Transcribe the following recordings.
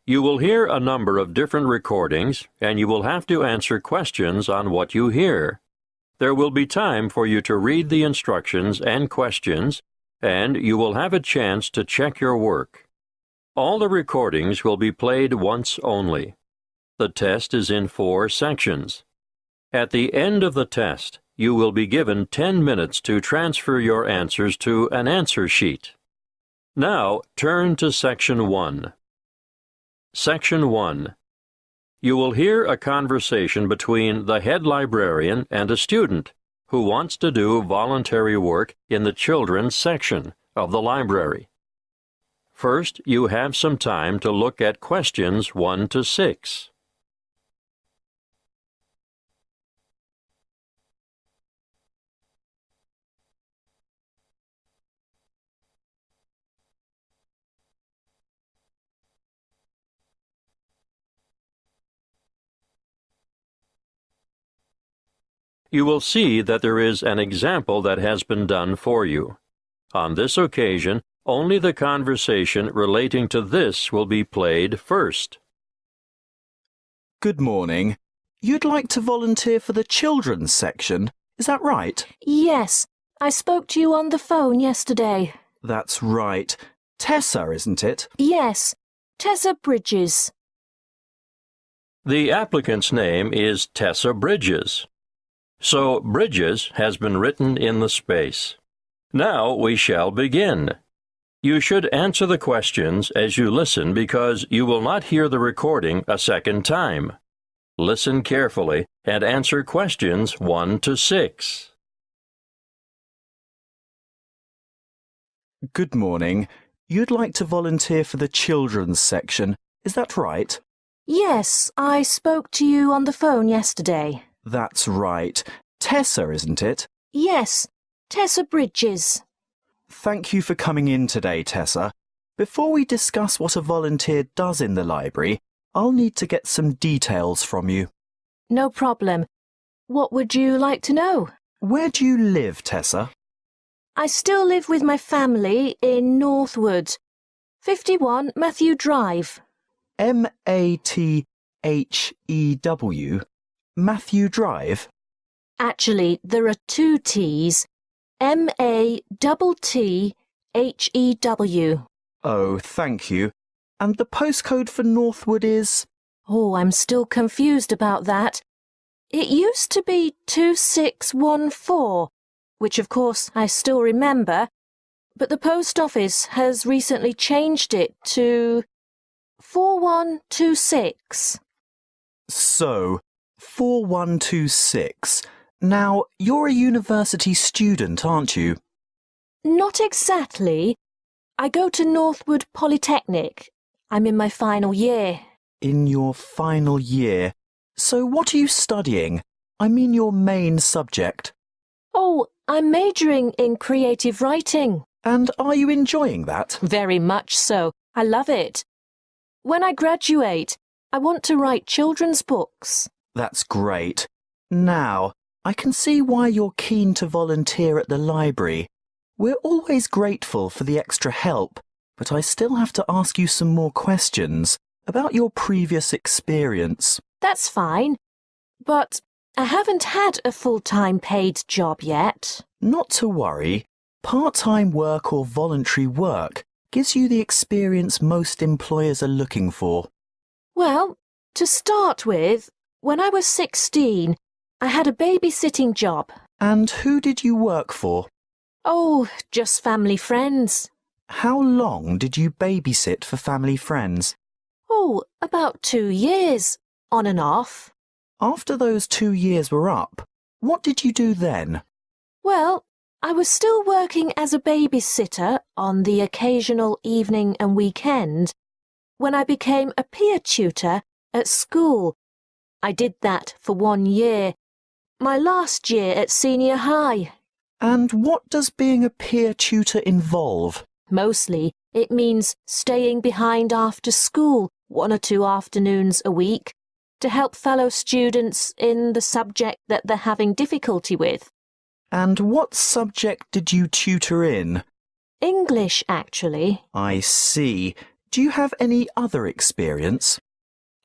You will hear a number of different recordings, and you will have to answer questions on what you hear. There will be time for you to read the instructions and questions, and you will have a chance to check your work. All the recordings will be played once only. The test is in 4 sections. At the end of the test, you will be given 10 minutes to transfer your answers to an answer sheet. Now, turn to Section 1. Section 1. You will hear a conversation between the head librarian and a student who wants to do voluntary work in the children's section of the library. First, you have some time to look at questions 1 to 6. You will see that there is an example that has been done for you. On this occasion, only the conversation relating to this will be played first. Good morning. You'd like to volunteer for the children's section, is that right? Yes, I spoke to you on the phone yesterday. That's right. Tessa, isn't it? Yes, Tessa Bridges. The applicant's name is Tessa Bridges. So Bridges has been written in the space. Now we shall begin. You should answer the questions as you listen because you will not hear the recording a second time. Listen carefully and answer questions 1 to 6. Good morning. You'd like to volunteer for the children's section, is that right? Yes, I spoke to you on the phone yesterday. That's right. Tessa, isn't it? Yes, Tessa Bridges. Thank you for coming in today, Tessa. Before we discuss what a volunteer does in the library, I'll need to get some details from you. No problem. What would you like to know? Where do you live, Tessa? I still live with my family in Northwood, 51 Matthew Drive. Mathew? Matthew Drive? Actually, there are 2 T's. Mattthew. Oh, thank you. And the postcode for Northwood is? Oh, I'm still confused about that. It used to be 2614, which of course I still remember, but the post office has recently changed it to 4126. So, 4126. Now, you're a university student, aren't you? Not exactly. I go to Northwood Polytechnic. I'm in my final year. In your final year. So what are you studying? I mean your main subject. Oh, I'm majoring in creative writing. And are you enjoying that? Very much so. I love it. When I graduate, I want to write children's books. That's great. Now, I can see why you're keen to volunteer at the library. We're always grateful for the extra help, but I still have to ask you some more questions about your previous experience. That's fine, but I haven't had a full-time paid job yet. Not to worry. Part-time work or voluntary work gives you the experience most employers are looking for. Well, to start with, when I was 16, I had a babysitting job. And who did you work for? Oh, just family friends. How long did you babysit for family friends? Oh, about 2 years, on and off. After those 2 years were up, what did you do then? Well, I was still working as a babysitter on the occasional evening and weekend when I became a peer tutor at school. I did that for 1 year, my last year at senior high. And what does being a peer tutor involve? Mostly, it means staying behind after school 1 or 2 afternoons a week to help fellow students in the subject that they're having difficulty with. And what subject did you tutor in? English, actually. I see. Do you have any other experience?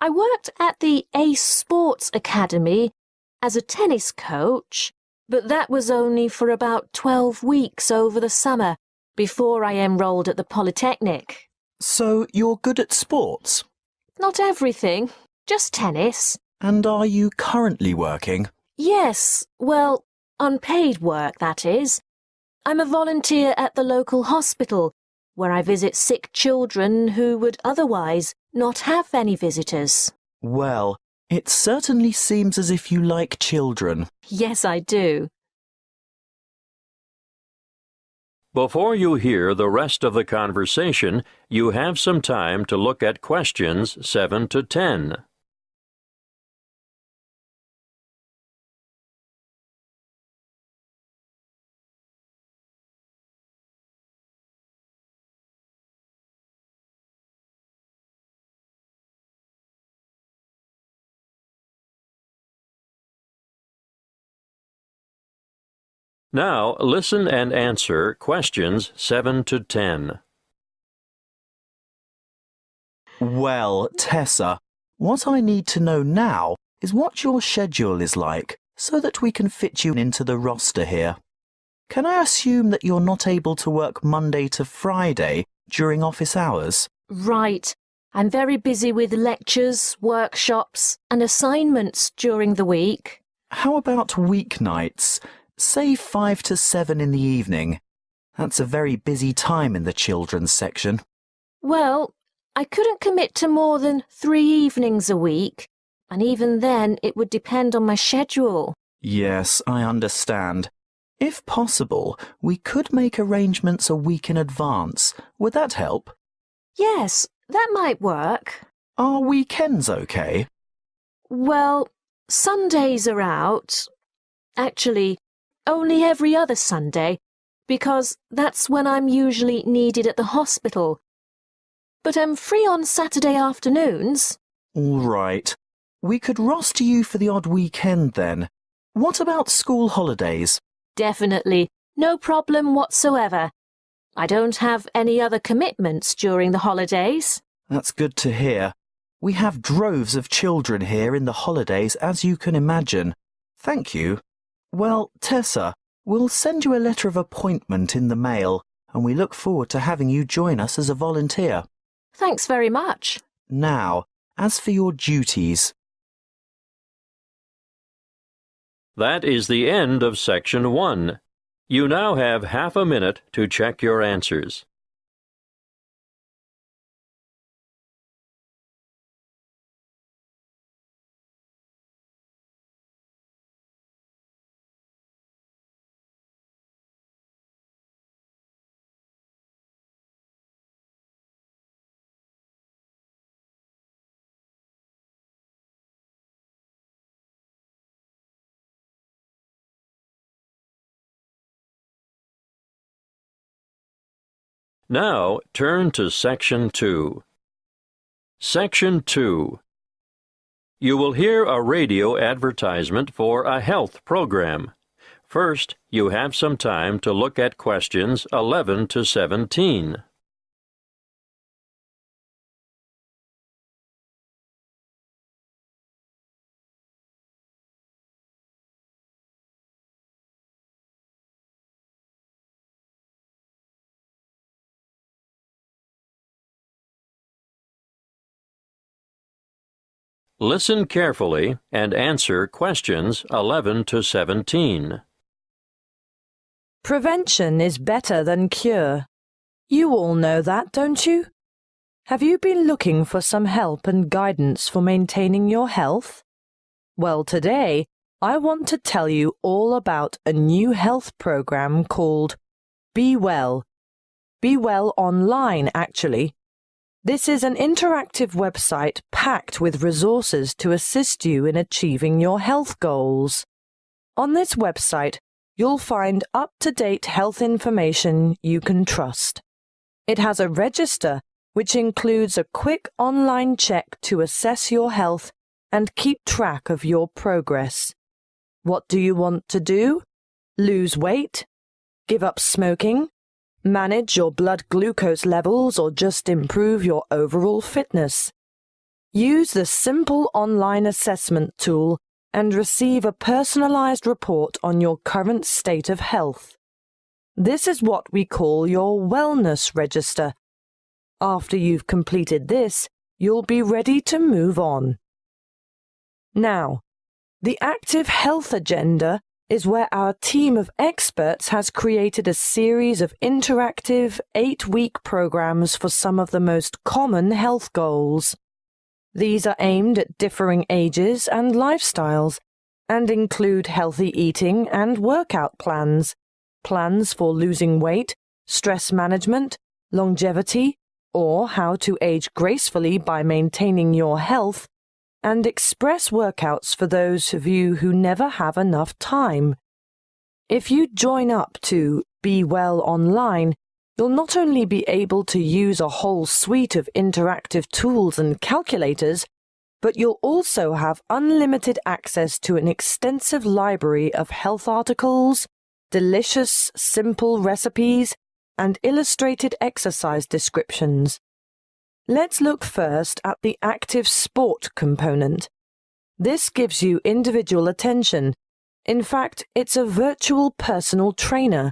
I worked at the Ace Sports Academy as a tennis coach, but that was only for about 12 weeks over the summer before I enrolled at the Polytechnic. So you're good at sports? Not everything, just tennis. And are you currently working? Yes, well, unpaid work, that is. I'm a volunteer at the local hospital, where I visit sick children who would otherwise not have any visitors. Well, it certainly seems as if you like children. Yes, I do. Before you hear the rest of the conversation, you have some time to look at questions 7 to 10. Now, listen and answer questions 7 to 10. Well, Tessa, what I need to know now is what your schedule is like so that we can fit you into the roster here. Can I assume that you're not able to work Monday to Friday during office hours? Right. I'm very busy with lectures, workshops, and assignments during the week. How about weeknights? Say 5 to 7 in the evening. That's a very busy time in the children's section. Well, I couldn't commit to more than 3 evenings a week, and even then it would depend on my schedule. Yes, I understand. If possible, we could make arrangements a week in advance. Would that help? Yes, that might work. Are weekends okay? Well, Sundays are out. Actually, only every other Sunday, because that's when I'm usually needed at the hospital. But I'm free on Saturday afternoons. All right. We could roster you for the odd weekend then. What about school holidays? Definitely. No problem whatsoever. I don't have any other commitments during the holidays. That's good to hear. We have droves of children here in the holidays, as you can imagine. Thank you. Well, Tessa, we'll send you a letter of appointment in the mail, and we look forward to having you join us as a volunteer. Thanks very much. Now, as for your duties. That is the end of Section 1. You now have half a minute to check your answers. Now, turn to Section 2. Section 2. You will hear a radio advertisement for a health program. First, you have some time to look at questions 11 to 17. Listen carefully and answer questions 11 to 17. Prevention is better than cure. You all know that, don't you? Have you been looking for some help and guidance for maintaining your health? Well, today, I want to tell you all about a new health program called Be Well. Be Well Online, actually. This is an interactive website packed with resources to assist you in achieving your health goals. On this website, you'll find up-to-date health information you can trust. It has a register which includes a quick online check to assess your health and keep track of your progress. What do you want to do? Lose weight? Give up smoking? manage your blood glucose levels, or just improve your overall fitness. Use the simple online assessment tool and receive a personalized report on your current state of health. This is what we call your wellness register. After you've completed this, you'll be ready to move on. Now, the Active Health Agenda is where our team of experts has created a series of interactive 8-week programs for some of the most common health goals. These are aimed at differing ages and lifestyles and include healthy eating and workout plans, plans for losing weight, stress management, longevity, or how to age gracefully by maintaining your health, and express workouts for those of you who never have enough time. If you join up to Be Well Online, you'll not only be able to use a whole suite of interactive tools and calculators, but you'll also have unlimited access to an extensive library of health articles, delicious, simple recipes, and illustrated exercise descriptions. Let's look first at the active sport component. This gives you individual attention. In fact, it's a virtual personal trainer.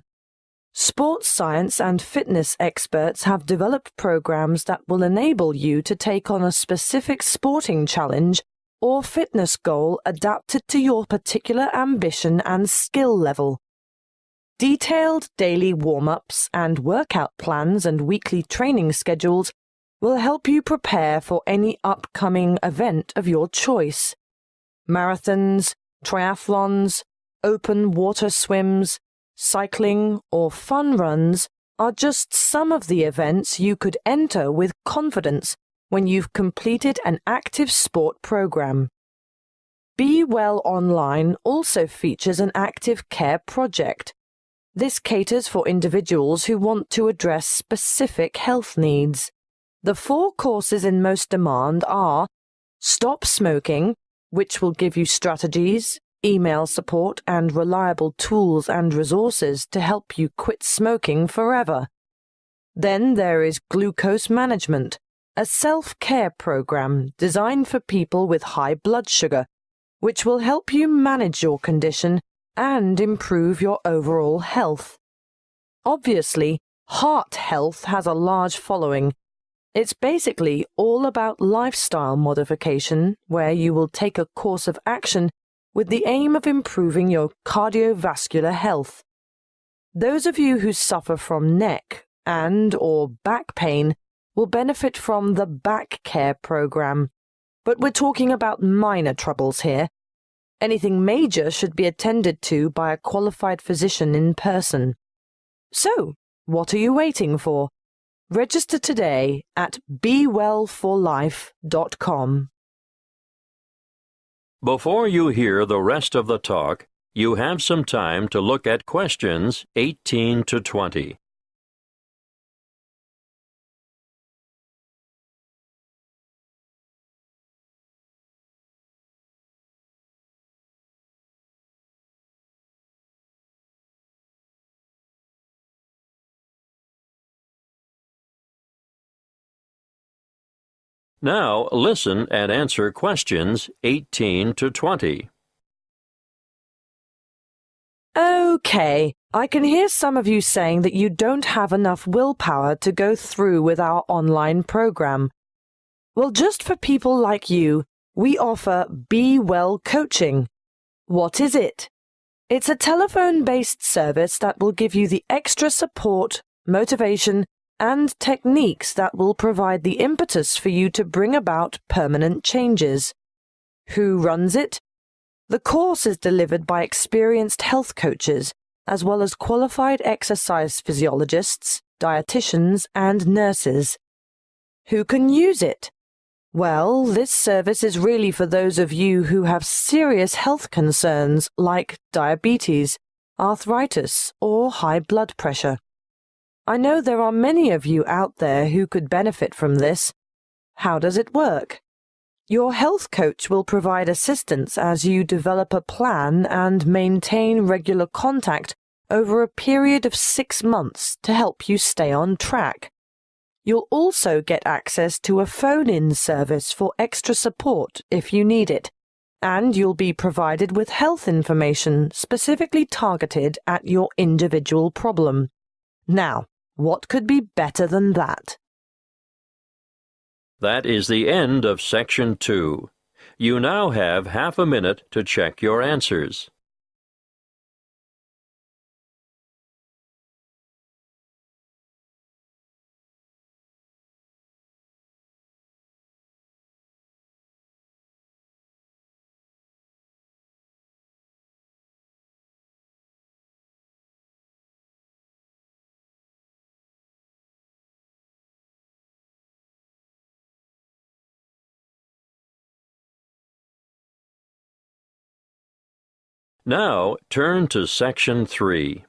Sports science and fitness experts have developed programs that will enable you to take on a specific sporting challenge or fitness goal adapted to your particular ambition and skill level. Detailed daily warm-ups and workout plans and weekly training schedules will help you prepare for any upcoming event of your choice. Marathons, triathlons, open water swims, cycling, or fun runs are just some of the events you could enter with confidence when you've completed an active sport program. Be Well Online also features an active care project. This caters for individuals who want to address specific health needs. The 4 courses in most demand are Stop Smoking, which will give you strategies, email support, and reliable tools and resources to help you quit smoking forever. Then there is Glucose Management, a self-care program designed for people with high blood sugar, which will help you manage your condition and improve your overall health. Obviously, heart health has a large following. It's basically all about lifestyle modification, where you will take a course of action with the aim of improving your cardiovascular health. Those of you who suffer from neck and/or back pain will benefit from the Back Care program, but we're talking about minor troubles here. Anything major should be attended to by a qualified physician in person. So, what are you waiting for? Register today at bewellforlife.com. Before you hear the rest of the talk, you have some time to look at questions 18 to 20. Now listen and answer questions 18 to 20. Okay, I can hear some of you saying that you don't have enough willpower to go through with our online program. Well, just for people like you, we offer Be Well Coaching. What is it? It's a telephone-based service that will give you the extra support, motivation, and techniques that will provide the impetus for you to bring about permanent changes. Who runs it? The course is delivered by experienced health coaches, as well as qualified exercise physiologists, dietitians, and nurses. Who can use it? Well, this service is really for those of you who have serious health concerns like diabetes, arthritis, or high blood pressure. I know there are many of you out there who could benefit from this. How does it work? Your health coach will provide assistance as you develop a plan and maintain regular contact over a period of 6 months to help you stay on track. You'll also get access to a phone-in service for extra support if you need it, and you'll be provided with health information specifically targeted at your individual problem. Now, what could be better than that? That is the end of Section 2. You now have half a minute to check your answers. Now turn to Section 3.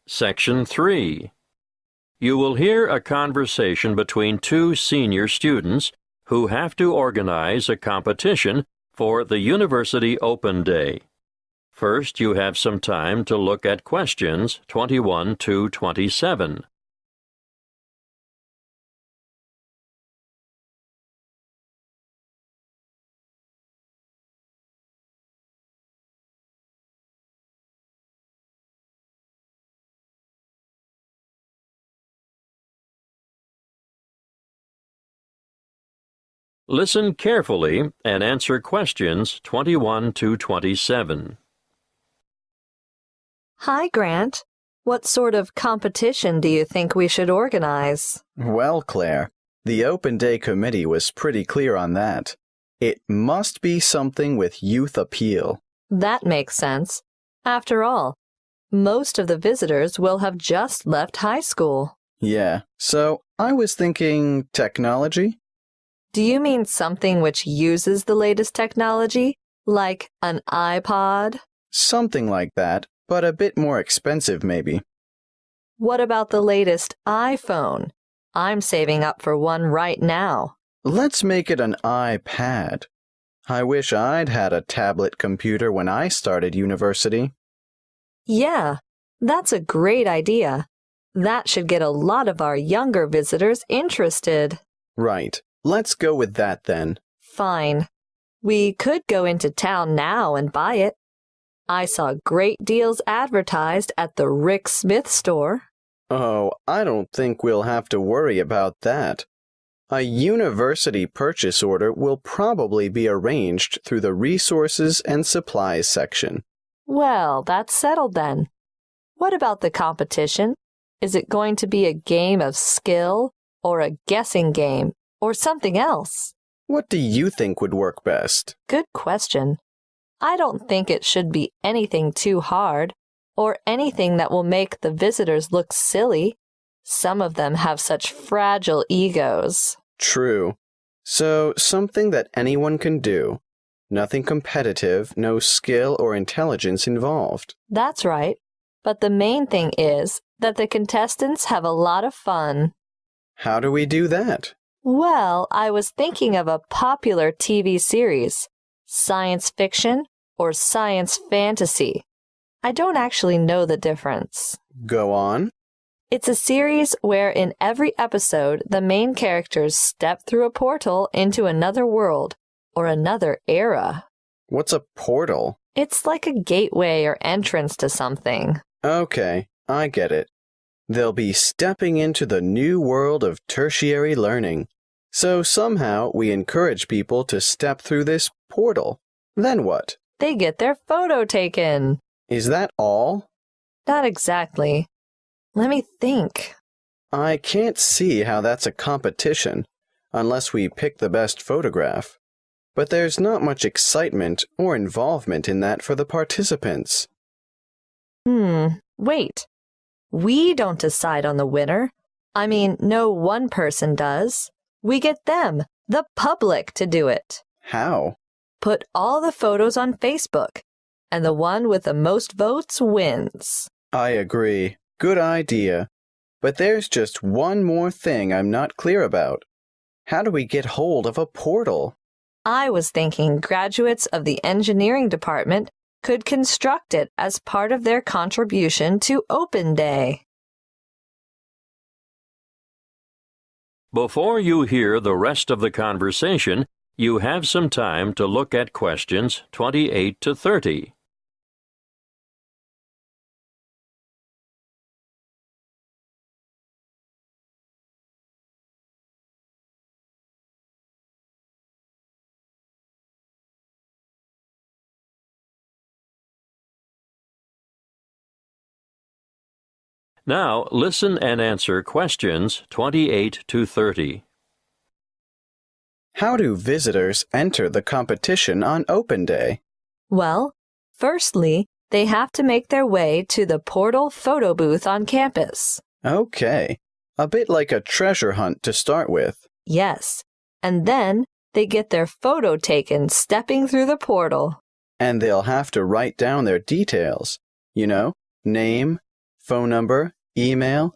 Section 3. You will hear a conversation between two senior students who have to organize a competition for the University Open Day. First, you have some time to look at questions 21 to 27. Listen carefully and answer questions 21 to 27. Hi, Grant. What sort of competition do you think we should organize? Well, Claire, the Open Day Committee was pretty clear on that. It must be something with youth appeal. That makes sense. After all, most of the visitors will have just left high school. Yeah, so I was thinking technology? Do you mean something which uses the latest technology, like an iPod? Something like that, but a bit more expensive maybe. What about the latest iPhone? I'm saving up for one right now. Let's make it an iPad. I wish I'd had a tablet computer when I started university. Yeah, that's a great idea. That should get a lot of our younger visitors interested. Right. Let's go with that then. Fine. We could go into town now and buy it. I saw great deals advertised at the Rick Smith store. Oh, I don't think we'll have to worry about that. A university purchase order will probably be arranged through the Resources and Supplies section. Well, that's settled then. What about the competition? Is it going to be a game of skill or a guessing game or something else? What do you think would work best? Good question. I don't think it should be anything too hard or anything that will make the visitors look silly. Some of them have such fragile egos. True. So, something that anyone can do. Nothing competitive, no skill or intelligence involved. That's right. But the main thing is that the contestants have a lot of fun. How do we do that? Well, I was thinking of a popular TV series, science fiction or science fantasy. I don't actually know the difference. Go on. It's a series where in every episode the main characters step through a portal into another world or another era. What's a portal? It's like a gateway or entrance to something. Okay, I get it. They'll be stepping into the new world of tertiary learning. So somehow we encourage people to step through this portal. Then what? They get their photo taken. Is that all? Not exactly. Let me think. I can't see how that's a competition, unless we pick the best photograph. But there's not much excitement or involvement in that for the participants. Wait. We don't decide on the winner. I mean, no one person does. We get them, the public, to do it. How? Put all the photos on Facebook, and the one with the most votes wins. I agree. Good idea. But there's just one more thing I'm not clear about. How do we get hold of a portal? I was thinking graduates of the engineering department could construct it as part of their contribution to Open Day. Before you hear the rest of the conversation, you have some time to look at questions 28 to 30. Now listen and answer questions 28 to 30. How do visitors enter the competition on Open Day? Well, firstly, they have to make their way to the Portal photo booth on campus. Okay, a bit like a treasure hunt to start with. Yes, and then they get their photo taken stepping through the portal. And they'll have to write down their details. You know, name, phone number, email.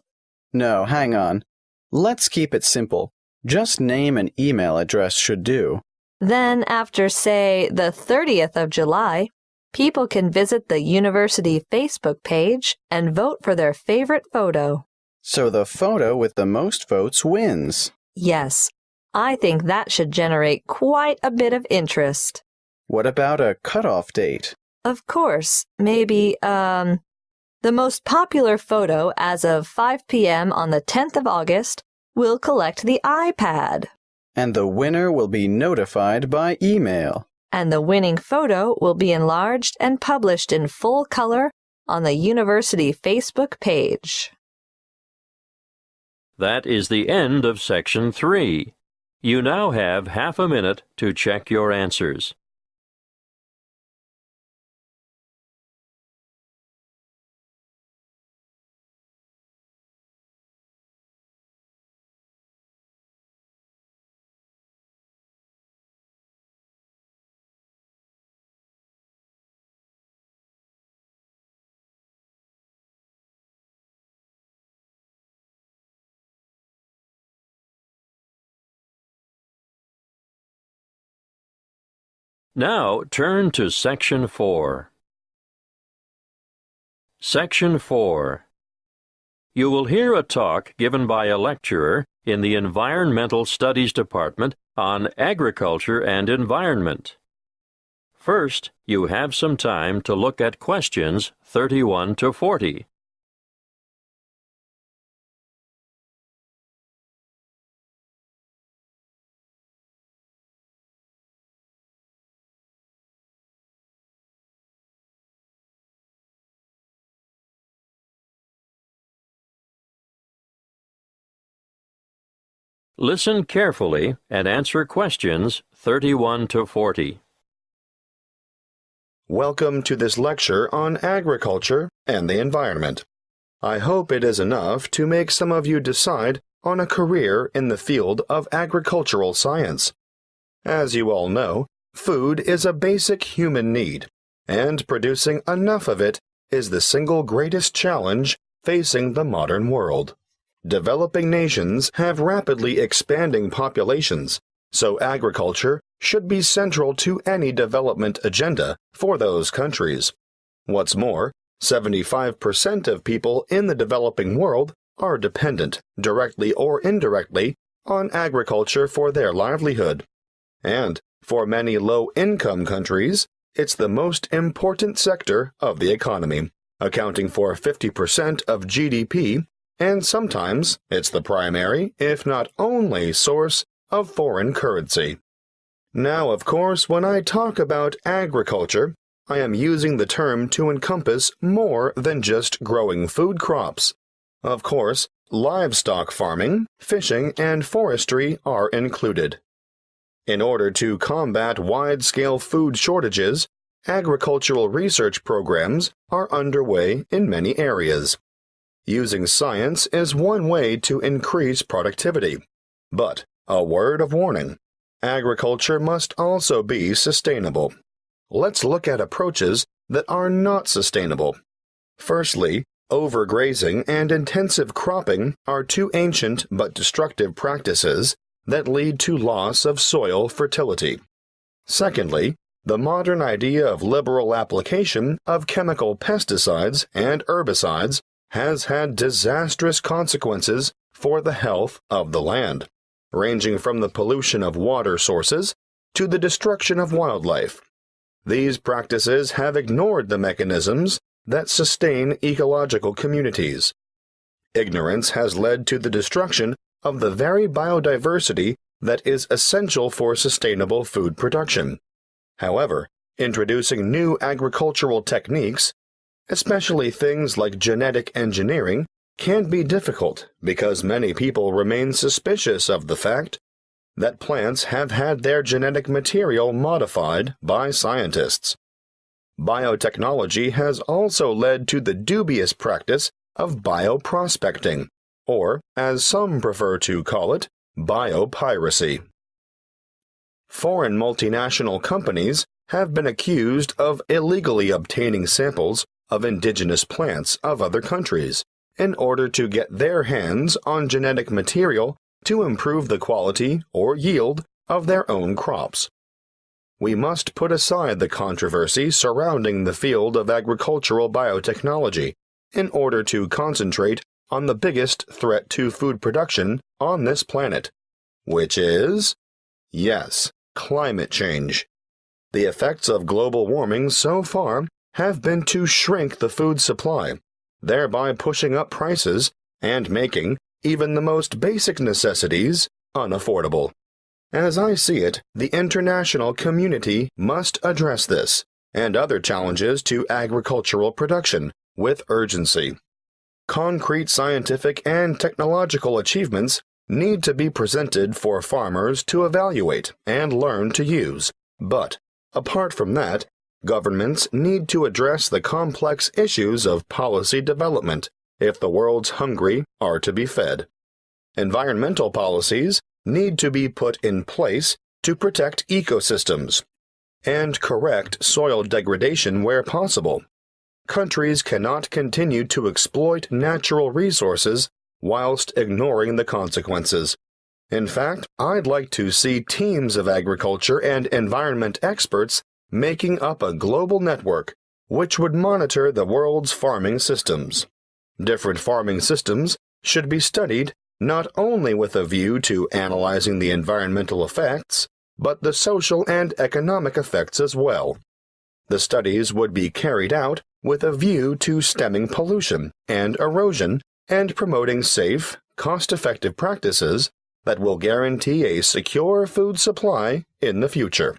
No, hang on. Let's keep it simple. Just name and email address should do. Then after, say, the 30th of July, people can visit the university Facebook page and vote for their favorite photo. So the photo with the most votes wins. Yes, I think that should generate quite a bit of interest. What about a cutoff date? Of course, maybe, the most popular photo as of 5 p.m. on the 10th of August will collect the iPad. And the winner will be notified by email. And the winning photo will be enlarged and published in full color on the university Facebook page. That is the end of Section 3. You now have half a minute to check your answers. Now turn to Section 4. Section 4. You will hear a talk given by a lecturer in the Environmental Studies Department on agriculture and environment. First, you have some time to look at questions 31 to 40. Listen carefully and answer questions 31 to 40. Welcome to this lecture on agriculture and the environment. I hope it is enough to make some of you decide on a career in the field of agricultural science. As you all know, food is a basic human need, and producing enough of it is the single greatest challenge facing the modern world. Developing nations have rapidly expanding populations, so agriculture should be central to any development agenda for those countries. What's more, 75% of people in the developing world are dependent, directly or indirectly, on agriculture for their livelihood. And for many low-income countries, it's the most important sector of the economy, accounting for 50% of GDP, and sometimes it's the primary, if not only, source of foreign currency. Now, of course, when I talk about agriculture, I am using the term to encompass more than just growing food crops. Of course, livestock farming, fishing, and forestry are included. In order to combat wide-scale food shortages, agricultural research programs are underway in many areas. Using science is one way to increase productivity. But, a word of warning, agriculture must also be sustainable. Let's look at approaches that are not sustainable. Firstly, overgrazing and intensive cropping are two ancient but destructive practices that lead to loss of soil fertility. Secondly, the modern idea of liberal application of chemical pesticides and herbicides has had disastrous consequences for the health of the land, ranging from the pollution of water sources to the destruction of wildlife. These practices have ignored the mechanisms that sustain ecological communities. Ignorance has led to the destruction of the very biodiversity that is essential for sustainable food production. However, introducing new agricultural techniques, especially things like genetic engineering, can be difficult because many people remain suspicious of the fact that plants have had their genetic material modified by scientists. Biotechnology has also led to the dubious practice of bioprospecting, or, as some prefer to call it, biopiracy. Foreign multinational companies have been accused of illegally obtaining samples of indigenous plants of other countries in order to get their hands on genetic material to improve the quality or yield of their own crops. We must put aside the controversy surrounding the field of agricultural biotechnology in order to concentrate on the biggest threat to food production on this planet, which is, yes, climate change. The effects of global warming so far have been to shrink the food supply, thereby pushing up prices and making even the most basic necessities unaffordable. As I see it, the international community must address this and other challenges to agricultural production with urgency. Concrete scientific and technological achievements need to be presented for farmers to evaluate and learn to use, but, apart from that, governments need to address the complex issues of policy development if the world's hungry are to be fed. Environmental policies need to be put in place to protect ecosystems and correct soil degradation where possible. Countries cannot continue to exploit natural resources whilst ignoring the consequences. In fact, I'd like to see teams of agriculture and environment experts making up a global network which would monitor the world's farming systems. Different farming systems should be studied not only with a view to analyzing the environmental effects, but the social and economic effects as well. The studies would be carried out with a view to stemming pollution and erosion and promoting safe, cost-effective practices that will guarantee a secure food supply in the future.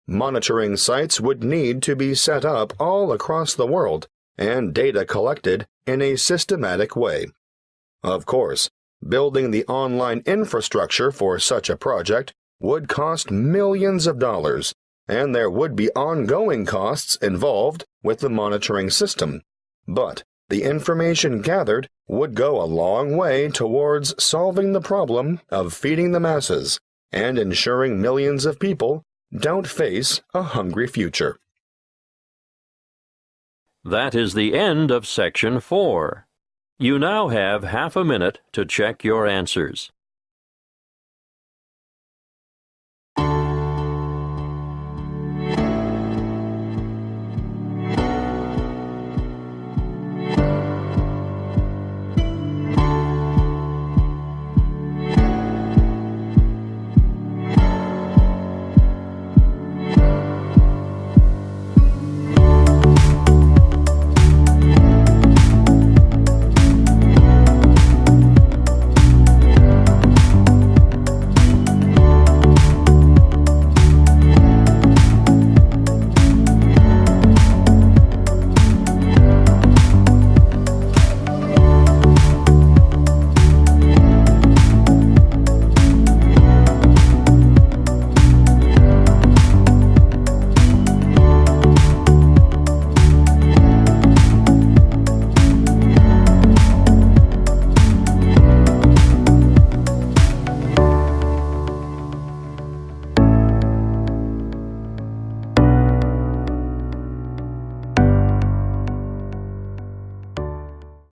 Monitoring sites would need to be set up all across the world and data collected in a systematic way. Of course, building the online infrastructure for such a project would cost millions of dollars, and there would be ongoing costs involved with the monitoring system. But the information gathered would go a long way towards solving the problem of feeding the masses and ensuring millions of people don't face a hungry future. That is the end of Section 4. You now have half a minute to check your answers.